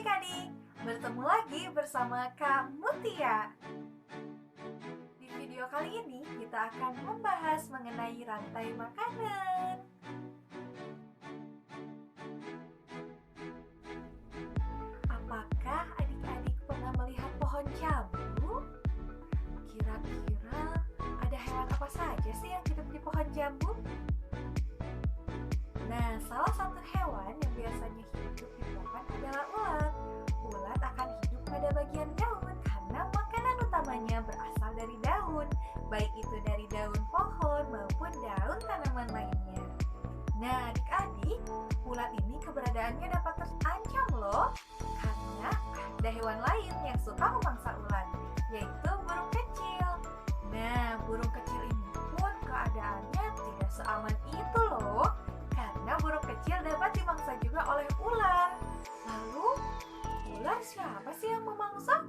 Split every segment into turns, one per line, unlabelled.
adik-adik, bertemu lagi bersama Kak Mutia. Di video kali ini kita akan membahas mengenai rantai makanan. Apakah adik-adik pernah melihat pohon jambu? Kira-kira ada hewan apa saja sih yang hidup di pohon jambu? Nah, salah satu hewan yang biasanya hidup di pohon adalah ulat. Ulat akan hidup pada bagian daun karena makanan utamanya berasal dari daun, baik itu dari daun pohon maupun daun tanaman lainnya. Nah, adik-adik, ulat ini keberadaannya dapat terancam loh, karena ada hewan lain yang suka memangsa ulat, yaitu burung kecil. Nah, burung kecil ini pun keadaannya tidak seaman itu loh, karena burung kecil dapat dimangsa juga oleh ular. Lalu, ular siapa sih yang memangsa?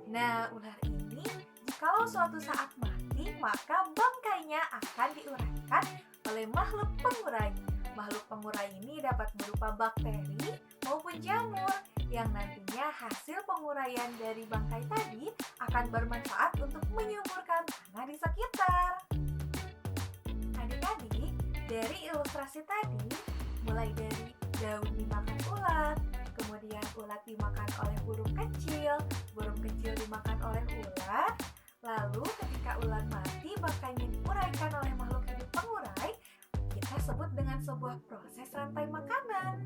Nah, ular ini jikalau suatu saat mati, maka bangkainya akan diuraikan oleh makhluk pengurai. Makhluk pengurai ini dapat berupa bakteri maupun jamur yang nantinya hasil penguraian dari bangkai tadi akan bermanfaat untuk menyuburkan tanah di sekitar. Adik-adik, dari ilustrasi tadi, mulai dari daun dimakan ulat, kemudian ulat dimakan oleh burung kecil dimakan oleh ular, lalu ketika ular mati, bangkainya diuraikan oleh makhluk hidup pengurai, kita sebut dengan sebuah proses rantai makanan.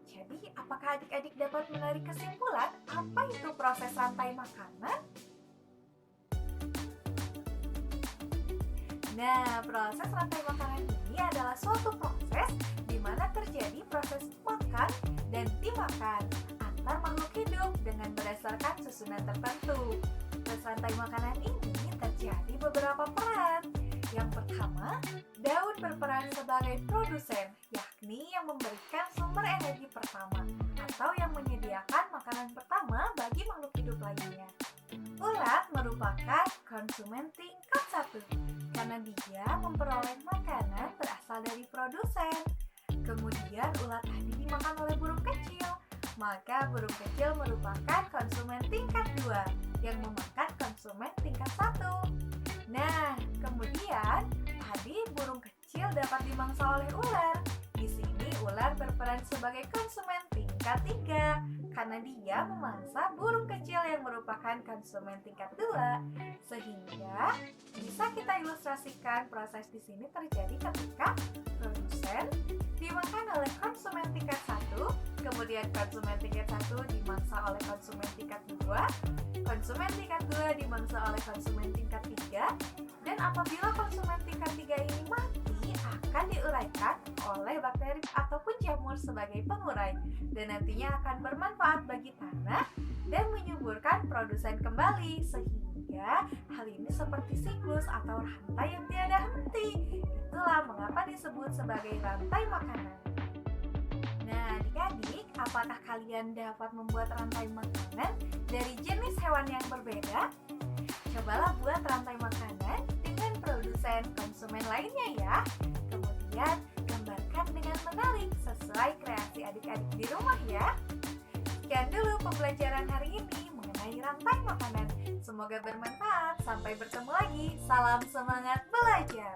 Jadi, apakah adik-adik dapat menarik kesimpulan apa itu proses rantai makanan? Nah, proses rantai makanan ini adalah suatu proses di mana terjadi proses makan dan dimakan antar makhluk hidup dengan berdasarkan susunan tertentu. Proses rantai makanan ini terjadi beberapa peran. Yang pertama, daun berperan sebagai produsen, yakni yang memberikan sumber energi pertama atau yang menyediakan makanan pertama bagi makhluk hidup lainnya. Ulat merupakan konsumen tingkat 1 karena dia memperoleh makanan berasal dari produsen. Kemudian ulat tadi dimakan oleh burung kecil, maka burung kecil merupakan konsumen tingkat 2 yang memakan konsumen tingkat 1. Nah, kemudian tadi burung kecil dapat dimangsa oleh ular. Di sini ular berperan sebagai konsumen tingkat 3 karena dia memangsa burung kecil yang merupakan konsumen tingkat 2. Sehingga bisa kita ilustrasikan proses di sini terjadi ketika produsen dimakan oleh konsumen tingkat 1, kemudian konsumen tingkat 1 dimangsa oleh konsumen tingkat 2, konsumen tingkat 2 dimangsa oleh konsumen tingkat 3, dan apabila konsumen tingkat 3 ini mati, akan diuraikan oleh bakteri ataupun jamur sebagai pengurai, dan nantinya akan bermanfaat bagi tanah dan menyuburkan produsen kembali, sehingga hal ini seperti siklus atau rantai yang tiada henti. Itulah mengapa disebut sebagai rantai makanan. Nah, adik-adik, apakah kalian dapat membuat rantai makanan dari jenis hewan yang berbeda? Cobalah buat rantai makanan dengan produsen konsumen lainnya ya. Kemudian, gambarkan dengan menarik sesuai kreasi adik-adik di rumah ya. Sekian dulu pembelajaran hari ini mengenai rantai makanan. Semoga bermanfaat. Sampai bertemu lagi. Salam semangat belajar.